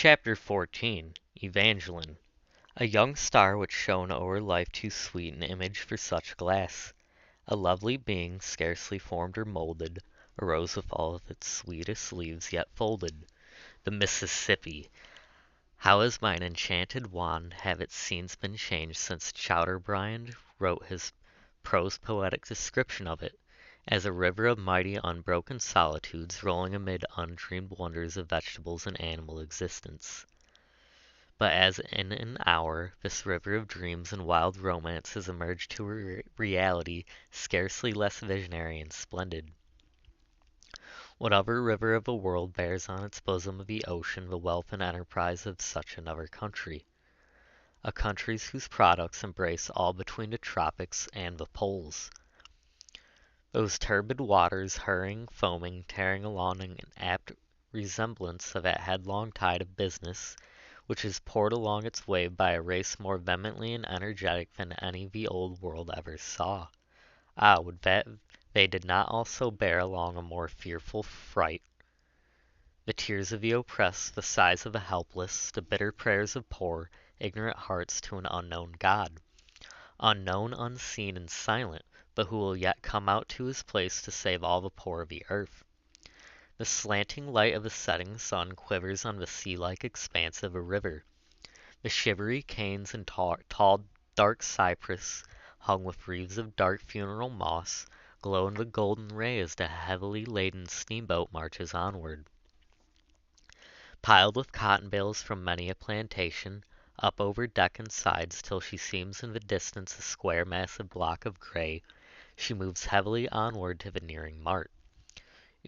Chapter 14 Evangeline A young star which shone o'er life too sweet an image for such glass. A lovely being, scarcely formed or moulded, arose with all of its sweetest leaves yet folded. The Mississippi! How has mine enchanted wand have its scenes been changed since Chowderbrand wrote his prose poetic description of it, as a river of mighty unbroken solitudes rolling amid undreamed wonders of vegetables and animal existence. But as in an hour this river of dreams and wild romance has emerged to a reality scarcely less visionary and splendid. Whatever river of a world bears on its bosom the ocean, the wealth and enterprise of such another country. A country whose products embrace all between the tropics and the poles. Those turbid waters, hurrying, foaming, tearing along in apt resemblance of that headlong tide of business, which is poured along its wave by a race more vehemently and energetic than any the old world ever saw. Ah, would that they did not also bear along a more fearful fright! The tears of the oppressed, the sighs of the helpless, the bitter prayers of poor, ignorant hearts to an unknown God. Unknown, unseen, and silent, but who will yet come out to his place to save all the poor of the earth. The slanting light of the setting sun quivers on the sea-like expanse of a river. The shivery canes and tall dark cypress, hung with wreaths of dark funeral moss, glow in the golden ray as the heavily laden steamboat marches onward. Piled with cotton bales from many a plantation, up over deck and sides till she seems in the distance a square massive block of gray, she moves heavily onward to the nearing mart.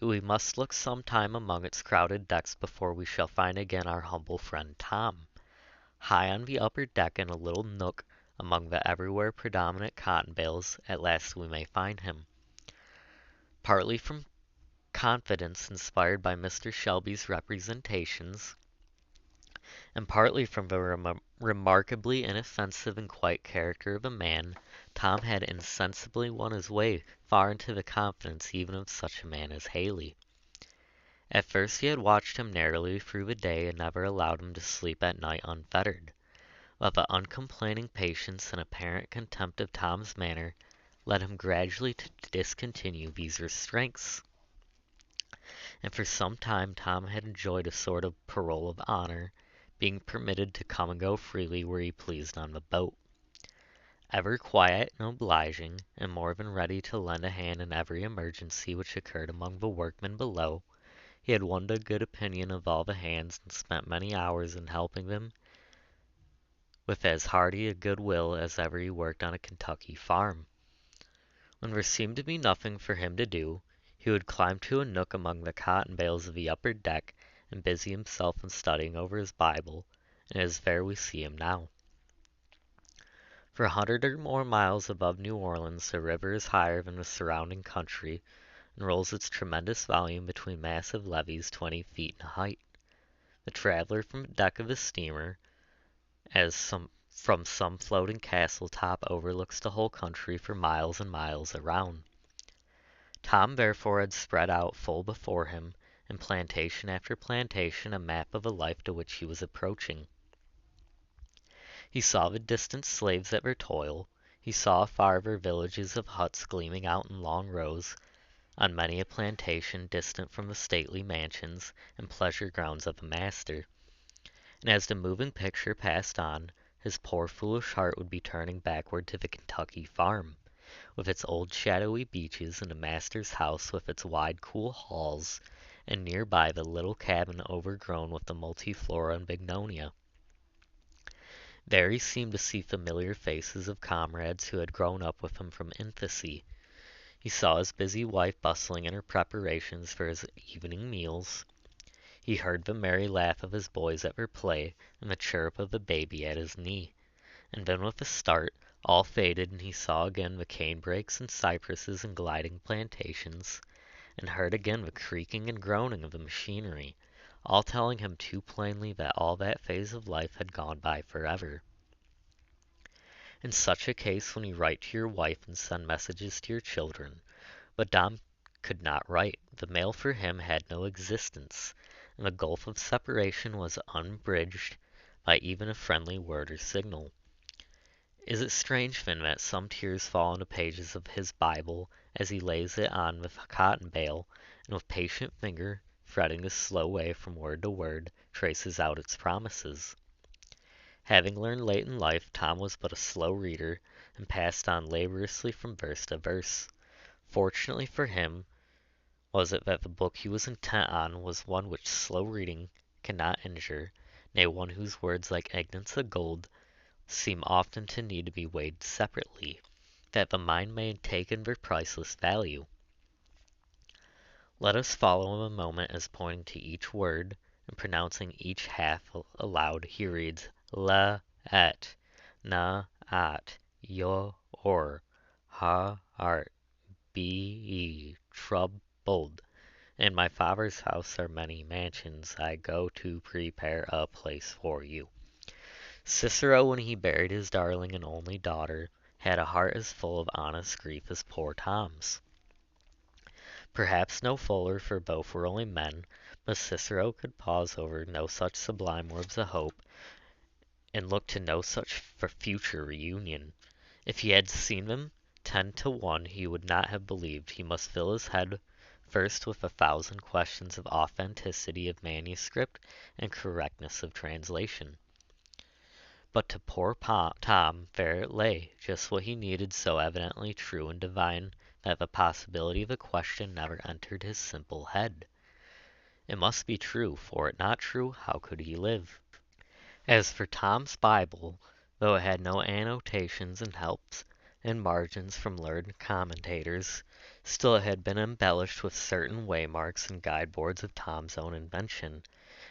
We must look some time among its crowded decks before we shall find again our humble friend Tom. High on the upper deck in a little nook among the everywhere predominant cotton bales, at last we may find him. Partly from confidence inspired by Mr. Shelby's representations, and partly from the remarkably inoffensive and quiet character of a man, Tom had insensibly won his way far into the confidence even of such a man as Haley. At first he had watched him narrowly through the day and never allowed him to sleep at night unfettered, but the uncomplaining patience and apparent contempt of Tom's manner led him gradually to discontinue these restraints, and for some time Tom had enjoyed a sort of parole of honor, being permitted to come and go freely where he pleased on the boat. Ever quiet and obliging, and more than ready to lend a hand in every emergency which occurred among the workmen below, he had won the good opinion of all the hands and spent many hours in helping them with as hearty a good will as ever he worked on a Kentucky farm. When there seemed to be nothing for him to do, he would climb to a nook among the cotton bales of the upper deck and busy himself in studying over his Bible, and it is there we see him now. For 100 or more miles above New Orleans, the river is higher than the surrounding country, and rolls its tremendous volume between massive levees 20 feet in height. The traveler from the deck of a steamer, from some floating castle top, overlooks the whole country for miles and miles around. Tom therefore had spread out full before him, in plantation after plantation, a map of a life to which he was approaching. He saw the distant slaves at their toil. He saw afar their villages of huts gleaming out in long rows, on many a plantation distant from the stately mansions and pleasure grounds of the master. And as the moving picture passed on, his poor foolish heart would be turning backward to the Kentucky farm, with its old shadowy beeches, and the master's house with its wide cool halls, and nearby the little cabin overgrown with the multiflora and bignonia. There he seemed to see familiar faces of comrades who had grown up with him from infancy. He saw his busy wife bustling in her preparations for his evening meals. He heard the merry laugh of his boys at their play, and the chirrup of the baby at his knee. And then with a start, all faded, and he saw again the canebrakes and cypresses and gliding plantations, and heard again the creaking and groaning of the machinery, all telling him too plainly that all that phase of life had gone by forever. In such a case, when you write to your wife and send messages to your children, but Tom could not write. The mail for him had no existence. and the gulf of separation was unbridged by even a friendly word or signal. Is it strange, then, that some tears fall on the pages of his Bible as he lays it on with a cotton bale, and with patient finger, threading the slow way from word to word, traces out its promises? Having learned late in life, Tom was but a slow reader, and passed on laboriously from verse to verse. Fortunately for him was it that the book he was intent on was one which slow reading cannot injure, nay, one whose words, like ingots of gold, seem often to need to be weighed separately, that the mind may take in their priceless value. Let us follow him a moment as pointing to each word, and pronouncing each half aloud, he reads, la, et, na, at, yo, or, ha, art, be, ye, troubled. In my Father's house are many mansions. I go to prepare a place for you. Cicero, when he buried his darling and only daughter, had a heart as full of honest grief as poor Tom's. Perhaps no fuller, for both were only men, but Cicero could pause over no such sublime words of hope, and look to no such future reunion. If he had seen them, 10 to 1 he would not have believed. He must fill his head first with 1,000 questions of authenticity of manuscript and correctness of translation. But to poor Tom there it lay, just what he needed, so evidently true and divine that the possibility of a question never entered his simple head. It must be true, for it not true, how could he live? As for Tom's Bible, though it had no annotations and helps and margins from learned commentators, still it had been embellished with certain waymarks and guide-boards of Tom's own invention,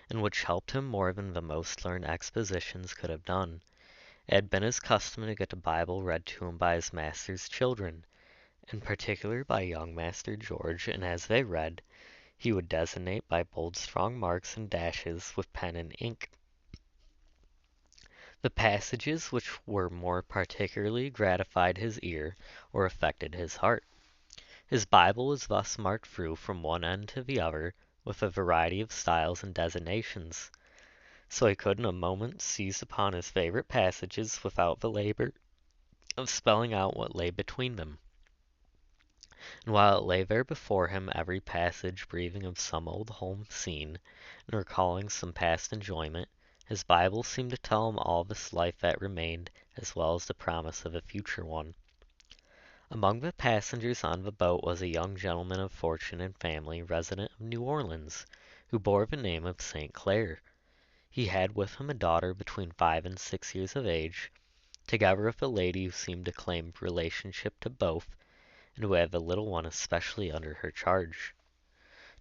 and which helped him more than the most learned expositions could have done. It had been his custom to get the Bible read to him by his master's children, in particular by young Master George, and as they read, he would designate by bold strong marks and dashes with pen and ink the passages which were more particularly gratified his ear or affected his heart. His Bible was thus marked through from one end to the other with a variety of styles and designations, so he could in a moment seize upon his favorite passages without the labor of spelling out what lay between them. And while it lay there before him, every passage breathing of some old home scene, and recalling some past enjoyment, his Bible seemed to tell him all this life that remained, as well as the promise of a future one. Among the passengers on the boat was a young gentleman of fortune and family, resident of New Orleans, who bore the name of St. Clair. He had with him a daughter between 5 and 6 years of age, together with a lady who seemed to claim relationship to both, and who had the little one especially under her charge.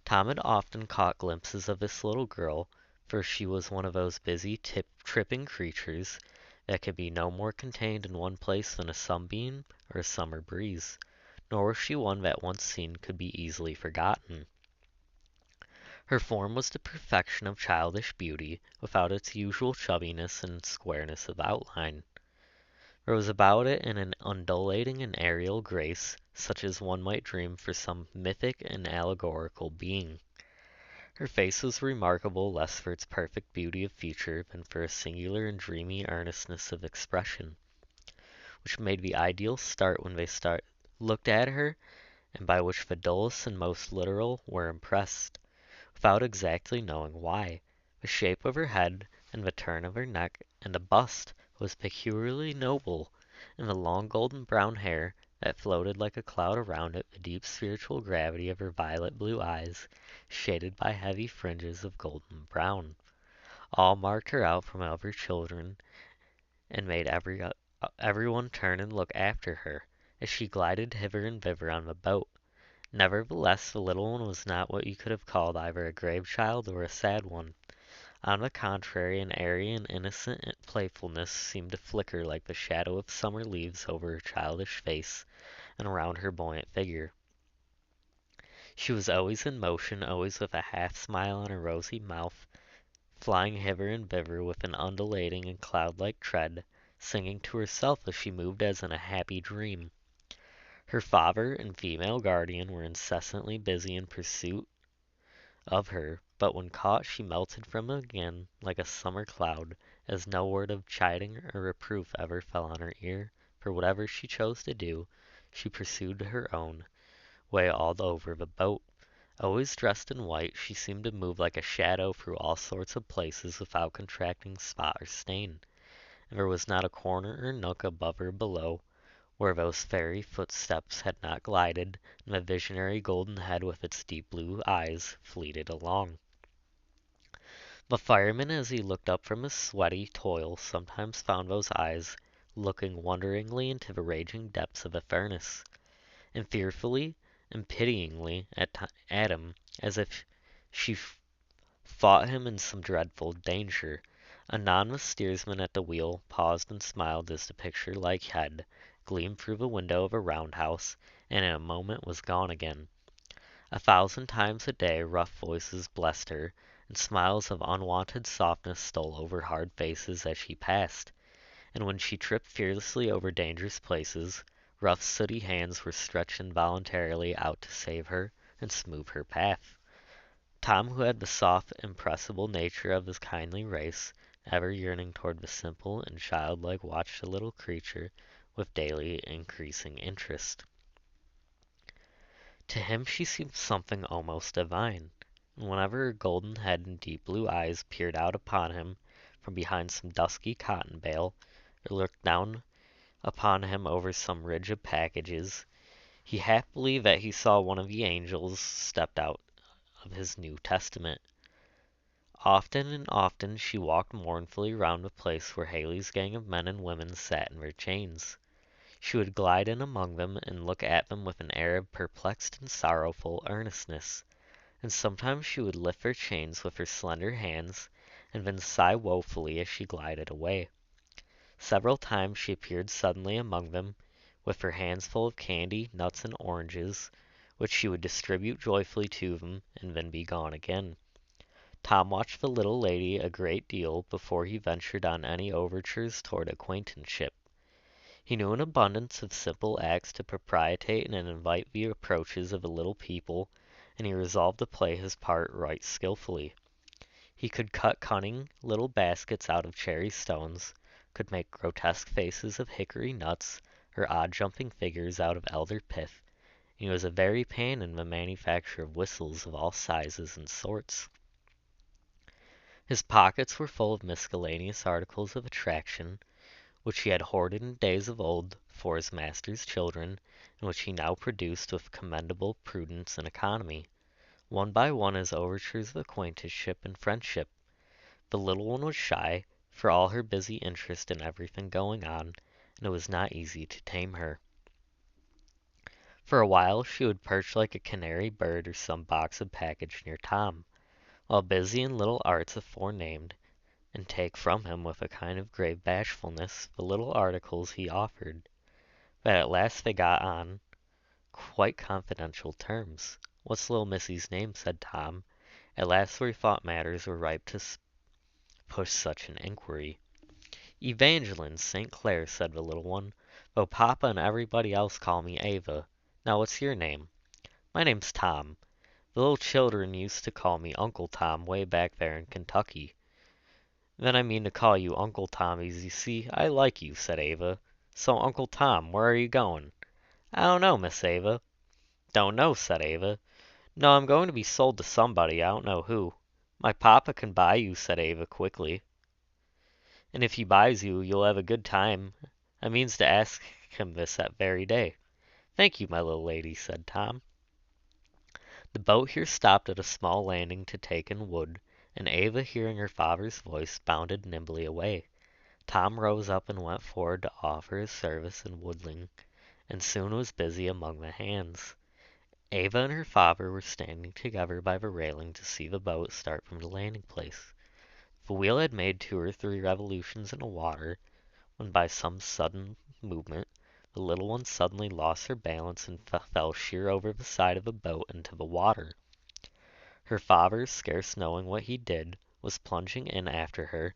Tom had often caught glimpses of this little girl, for she was one of those busy, tripping creatures that could be no more contained in one place than a sunbeam or a summer breeze, nor was she one that once seen could be easily forgotten. Her form was the perfection of childish beauty, without its usual chubbiness and squareness of outline. There was about it an undulating and aerial grace, such as one might dream for some mythic and allegorical being. Her face was remarkable less for its perfect beauty of feature than for a singular and dreamy earnestness of expression, which made the ideal start when they looked at her, and by which the dullest and most literal were impressed, without exactly knowing why. The shape of her head, and the turn of her neck, and the bust was peculiarly noble, and the long golden brown hair that floated like a cloud around it, the deep spiritual gravity of her violet blue eyes, shaded by heavy fringes of golden brown, all marked her out from other children, and made everyone turn and look after her, as she glided hither and thither on the boat. Nevertheless, the little one was not what you could have called either a grave child or a sad one. On the contrary, an airy and innocent playfulness seemed to flicker like the shadow of summer leaves over her childish face and around her buoyant figure. She was always in motion, always with a half-smile on her rosy mouth, flying hither and thither with an undulating and cloud-like tread, singing to herself as she moved as in a happy dream. Her father and female guardian were incessantly busy in pursuit of her, but when caught she melted from him again like a summer cloud, as no word of chiding or reproof ever fell on her ear, for whatever she chose to do, she pursued her own way all over the boat. Always dressed in white, she seemed to move like a shadow through all sorts of places without contracting spot or stain, and there was not a corner or nook above or below where those fairy footsteps had not glided, and the visionary golden head with its deep blue eyes fleeted along. The fireman, as he looked up from his sweaty toil, sometimes found those eyes looking wonderingly into the raging depths of the furnace, and fearfully and pityingly at him, as if she thought him in some dreadful danger. Anon the steersman at the wheel paused and smiled as the picture-like head gleamed through the window of a roundhouse, and in a moment was gone again. 1,000 times a day rough voices blessed her, and smiles of unwonted softness stole over hard faces as she passed, and when she tripped fearlessly over dangerous places, rough sooty hands were stretched involuntarily out to save her and smooth her path. Tom, who had the soft, impressible nature of his kindly race, ever yearning toward the simple and childlike, watched the little creature with daily increasing interest. To him she seemed something almost divine, and whenever her golden head and deep blue eyes peered out upon him from behind some dusky cotton bale, or looked down upon him over some ridge of packages, he half believed that he saw one of the angels stepped out of his New Testament. Often and often she walked mournfully round the place where Haley's gang of men and women sat in their chains. She would glide in among them and look at them with an air of perplexed and sorrowful earnestness, and sometimes she would lift their chains with her slender hands, and then sigh woefully as she glided away. Several times she appeared suddenly among them, with her hands full of candy, nuts, and oranges, which she would distribute joyfully to them, and then be gone again. Tom watched the little lady a great deal before he ventured on any overtures toward acquaintanceship. He knew an abundance of simple acts to propitiate and invite the approaches of the little people, and he resolved to play his part right skillfully. He could cut cunning little baskets out of cherry stones, could make grotesque faces of hickory nuts, or odd jumping figures out of elder pith, and he was a very pan in the manufacture of whistles of all sizes and sorts. His pockets were full of miscellaneous articles of attraction, which he had hoarded in days of old for his master's children, and which he now produced with commendable prudence and economy, one by one as overtures of acquaintanceship and friendship. The little one was shy, for all her busy interest in everything going on, and it was not easy to tame her. For a while she would perch like a canary bird or some box of package near Tom, while busy in little arts aforenamed, and take from him with a kind of grave bashfulness the little articles he offered. But at last they got on quite confidential terms. "What's little missy's name?" said Tom, at last, where he thought matters were ripe to push such an inquiry. "Evangeline St. Clair," said the little one, "though Papa and everybody else call me Ava. Now what's your name?" "My name's Tom. The little children used to call me Uncle Tom way back there in Kentucky." "Then I mean to call you Uncle Tom, as you see I like you," said Ava. "So, Uncle Tom, where are you going?" "I don't know, Miss Ava." "Don't know," said Ava. "No, I'm going to be sold to somebody, I don't know who." "My papa can buy you," said Ava quickly. "And if he buys you, you'll have a good time. I means to ask him this that very day." "Thank you, my little lady," said Tom. The boat here stopped at a small landing to take in wood, and Ava, hearing her father's voice, bounded nimbly away. Tom rose up and went forward to offer his service in woodling, and soon was busy among the hands. Ava and her father were standing together by the railing to see the boat start from the landing place. The wheel had made 2 or 3 revolutions in the water, when by some sudden movement the little one suddenly lost her balance and fell sheer over the side of the boat into the water. Her father, scarce knowing what he did, was plunging in after her,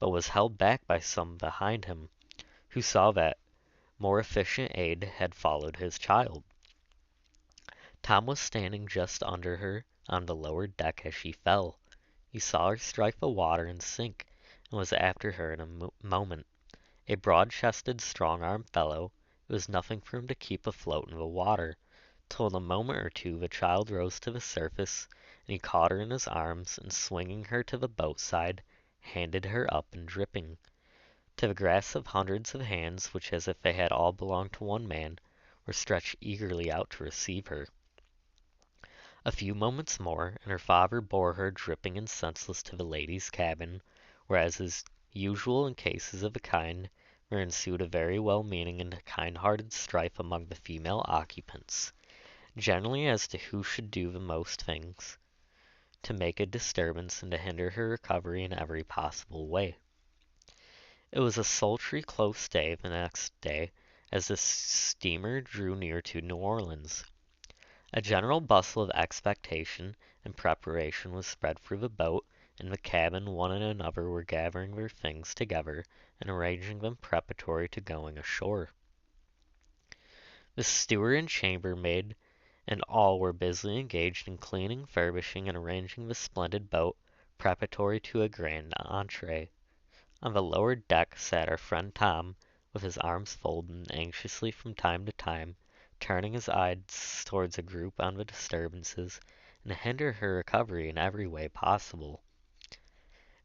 but was held back by some behind him, who saw that more efficient aid had followed his child. Tom was standing just under her on the lower deck as she fell, He saw her strike the water and sink, and was after her in a moment. A broad-chested, strong-armed fellow, it was nothing for him to keep afloat in the water, till in a moment or two the child rose to the surface, and he caught her in his arms, and swinging her to the boat side, handed her up and dripping, to the grasp of hundreds of hands which, as if they had all belonged to one man, were stretched eagerly out to receive her. A few moments more, and her father bore her dripping and senseless to the lady's cabin, where, as is usual in cases of the kind, there ensued a very well-meaning and kind-hearted strife among the female occupants, generally as to who should do the most things to make a disturbance and to hinder her recovery in every possible way. It was a sultry, close day the next day, as the steamer drew near to New Orleans. A general bustle of expectation and preparation was spread through the boat, and the cabin one and another were gathering their things together and arranging them preparatory to going ashore. The steward and chambermaid and all were busily engaged in cleaning, furbishing, and arranging the splendid boat preparatory to a grand entree. On the lower deck sat our friend Tom, with his arms folded, and anxiously from time to time turning his eyes towards a group on the disturbances, and to hinder her recovery in every way possible.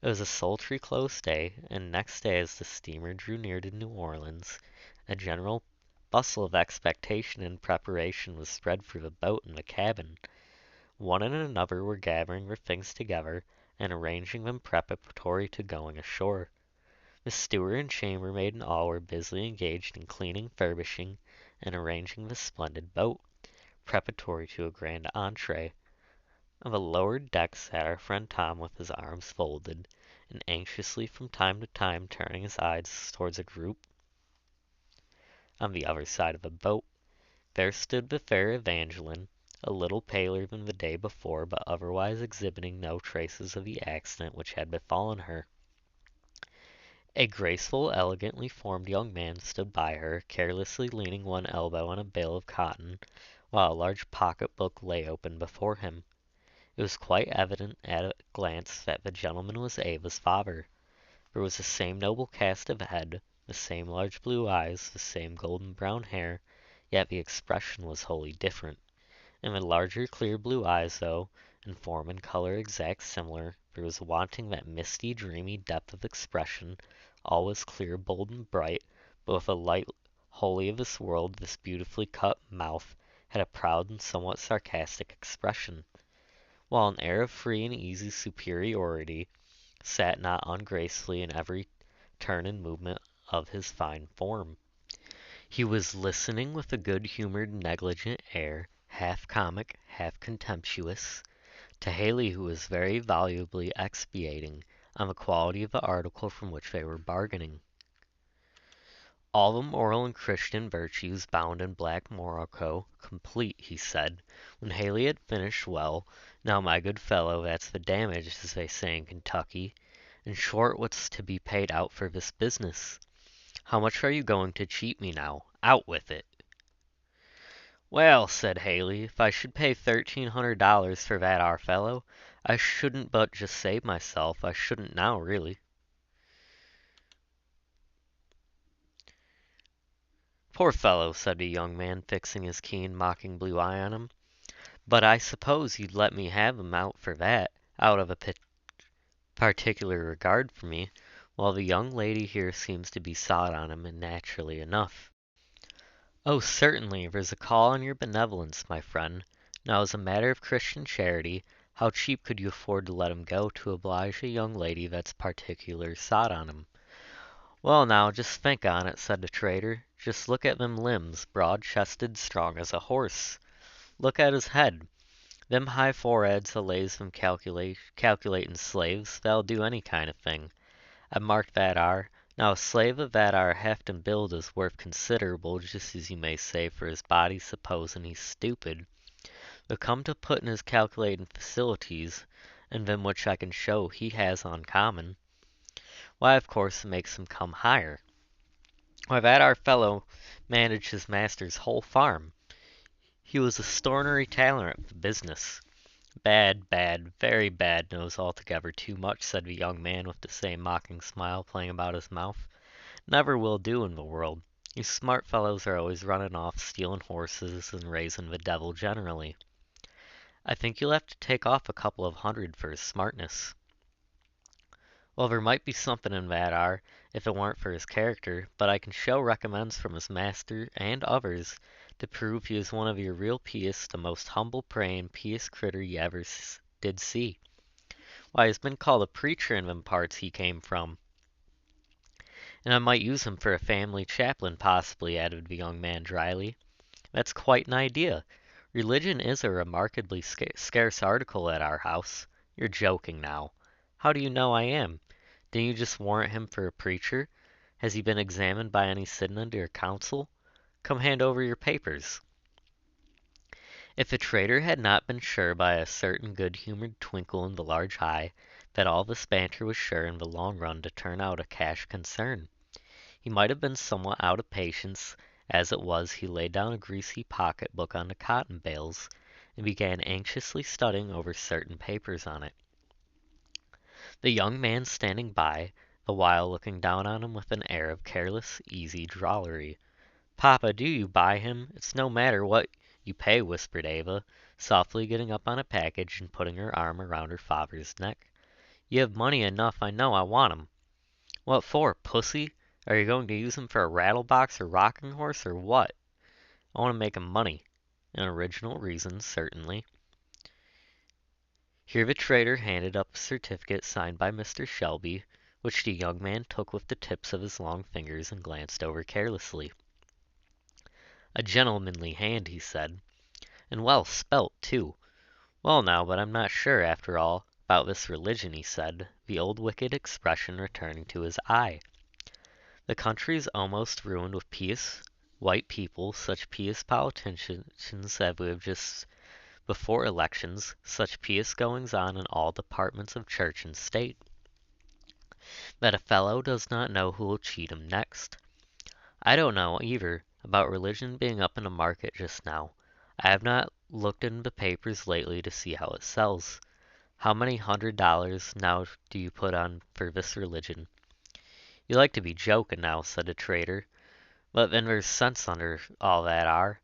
It was a sultry, close day, and next day as the steamer drew near to New Orleans, a general bustle of expectation and preparation was spread through the boat and the cabin. One and another were gathering their things together, and arranging them preparatory to going ashore. The steward and chambermaid and all were busily engaged in cleaning, furbishing, and arranging the splendid boat, preparatory to a grand entree. On the lower deck sat our friend Tom with his arms folded, and anxiously from time to time turning his eyes towards a group on the other side of the boat. There stood the fair Evangeline, a little paler than the day before, but otherwise exhibiting no traces of the accident which had befallen her. A graceful, elegantly formed young man stood by her, carelessly leaning one elbow on a bale of cotton, while a large pocket-book lay open before him. It was quite evident at a glance that the gentleman was Ava's father. There was the same noble cast of head, the same large blue eyes, the same golden brown hair, yet the expression was wholly different. In the larger clear blue eyes, though in form and color exact similar, there was wanting that misty, dreamy depth of expression. All was clear, bold, and bright, but with a light wholly of this world. This beautifully cut mouth had a proud and somewhat sarcastic expression, while an air of free and easy superiority sat not ungracefully in every turn and movement of his fine form. He was listening with a good-humored, negligent air, half comic, half contemptuous, to Haley, who was very volubly expatiating on the quality of the article from which they were bargaining. All the moral and Christian virtues bound in black morocco, complete, he said, when Haley had finished. Well, now, my good fellow, that's the damage, as they say in Kentucky. In short, what's to be paid out for this business? How much are you going to cheat me now? Out with it. Well, said Haley, if I should pay $1,300 for that ar fellow, I shouldn't but just save myself. I shouldn't now, really. Poor fellow, said the young man, fixing his keen, mocking blue eye on him. But I suppose you'd let me have him out for that, out of a particular regard for me, while the young lady here seems to be sot on him, and naturally enough. Oh, certainly, there's a call on your benevolence, my friend. Now, as a matter of Christian charity, how cheap could you afford to let him go to oblige a young lady that's particular sot on him? Well, now, just think on it, said the trader. Just look at them limbs, broad-chested, strong as a horse. Look at his head. Them high foreheads allays them calculatin' slaves, they'll do any kind of thing. I've marked that ar. Now, a slave of that ar heft and build is worth considerable, just as you may say, for his body, supposin' he's stupid. But come to puttin' his calculatin' facilities, and them which I can show he has uncommon, why, of course, it makes him come higher. Why, that ar fellow managed his master's whole farm. He was a 'stornary tailor at the business. Bad, bad, very bad knows altogether too much, said the young man with the same mocking smile playing about his mouth. Never will do in the world. You smart fellows are always running off, stealing horses, and raising the devil generally. I think you'll have to take off a couple of hundred for his smartness. Well, there might be something in that ar, if it weren't for his character, but I can show recommends from his master and others to prove he is one of your real pious, the most humble prayin' pious critter you ever did see. Why, he's been called a preacher in them parts he came from. And I might use him for a family chaplain, possibly, added the young man dryly. That's quite an idea. Religion is a remarkably scarce article at our house. You're joking now. How do you know I am? Didn't you just warrant him for a preacher? Has he been examined by any sitting under your council? Come hand over your papers. If the trader had not been sure by a certain good-humored twinkle in the large eye that all this banter was sure in the long run to turn out a cash concern, he might have been somewhat out of patience. As it was, he laid down a greasy pocket-book on the cotton bales and began anxiously studying over certain papers on it. The young man standing by, the while looking down on him with an air of careless, easy drollery. "Papa, do you buy him? It's no matter what you pay," whispered Ava, softly getting up on a package and putting her arm around her father's neck. "You have money enough, I know. I want him." "What for, pussy? Are you going to use him for a rattle-box or rocking horse, or what?" "I want to make him money." An original reason, certainly. Here the trader handed up a certificate signed by Mr. Shelby, which the young man took with the tips of his long fingers and glanced over carelessly. "A gentlemanly hand," he said, "and well spelt, too. Well now, but I'm not sure, after all, about this religion," he said, the old wicked expression returning to his eye. "The country's almost ruined with pious white people, such pious politicians as we have just before elections, such pious goings on in all departments of church and state, that a fellow does not know who will cheat him next. I don't know, either, about religion being up in the market just now. I have not looked in the papers lately to see how it sells. How many $100 now do you put on for this religion?" "You like to be joking now," said the trader, "but then there's sense under all that ar.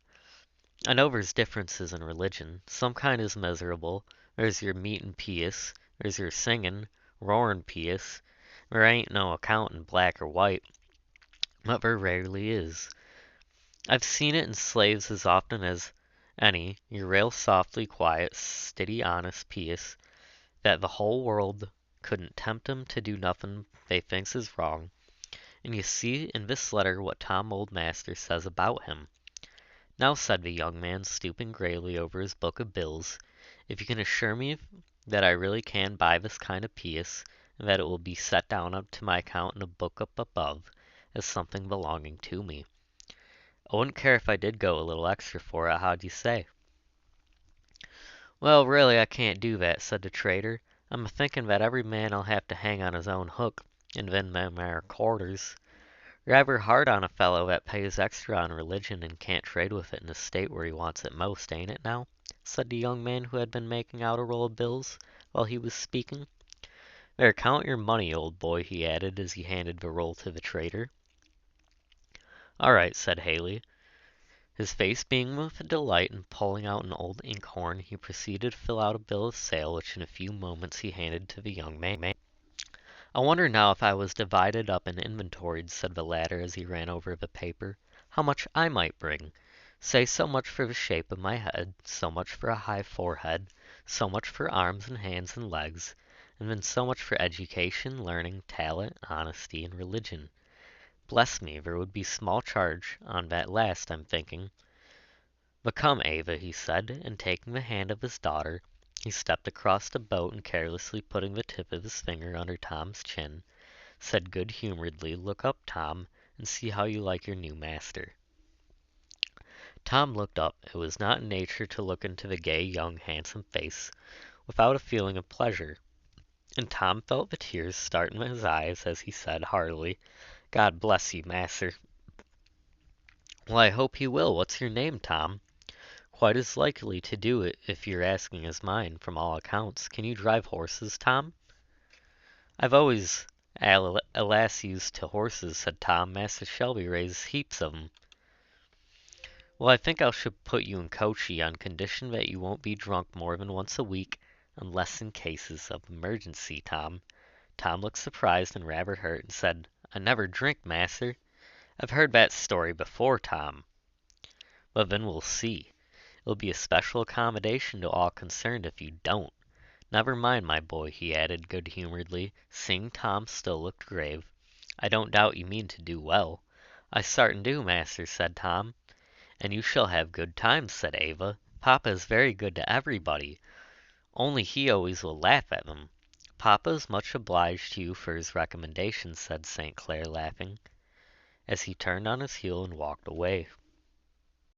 I know there's differences in religion. Some kind is miserable. There's your meetin' pious. There's your singin', roarin' pious. There ain't no accountin' black or white, but there rarely is. I've seen it in slaves as often as any. You're rail softly, quiet, stiddy, honest, pious, that the whole world couldn't tempt 'em to do nothin' they thinks is wrong. And you see in this letter what Tom old master says about him. Now," said the young man, stooping gravely over his book of bills, "if you can assure me that I really can buy this kind of piece, and that it will be set down up to my account in a book up above, as something belonging to me, I wouldn't care if I did go a little extra for it. How'd you say?" "Well, really, I can't do that," said the trader. "I'm a-thinking that every man'll have to hang on his own hook, in them are quarters. Rather hard on a fellow that pays extra on religion and can't trade with it in a state where he wants it most, ain't it now?" said the young man who had been making out a roll of bills while he was speaking. "There, count your money, old boy," he added as he handed the roll to the trader. "All right," said Haley, his face beaming with delight, and pulling out an old inkhorn, he proceeded to fill out a bill of sale, which in a few moments he handed to the young man. "I wonder now if I was divided up and inventoried," said the latter as he ran over the paper, "how much I might bring. Say so much for the shape of my head, so much for a high forehead, so much for arms and hands and legs, and then so much for education, learning, talent, honesty, and religion. Bless me, there would be small charge on that last, I'm thinking. But come, Ava," he said, and taking the hand of his daughter, he stepped across the boat and carelessly putting the tip of his finger under Tom's chin, said good-humoredly, "Look up, Tom, and see how you like your new master." Tom looked up. It was not in nature to look into the gay, young, handsome face without a feeling of pleasure, and Tom felt the tears start in his eyes as he said heartily, "God bless you, master." "Well, I hope he will. What's your name, Tom?" Quite as likely to do it if you're asking as mine, from all accounts. Can you drive horses, Tom? I've always a lass used to horses, said Tom. Master Shelby raised heaps of 'em. Well, I think I should put you in coachee on condition that you won't be drunk more than once a week, unless in cases of emergency, Tom. Tom looked surprised and rather hurt and said, I never drink, master. I've heard that story before, Tom. Well, then we'll see. It'll be a special accommodation to all concerned if you don't. Never mind, my boy, he added good-humoredly, seeing Tom still looked grave. I don't doubt you mean to do well. I sartin do, master, said Tom. And you shall have good times, said Ava. Papa is very good to everybody, only he always will laugh at them. Papa is much obliged to you for his recommendation, said St. Clair, laughing, as he turned on his heel and walked away.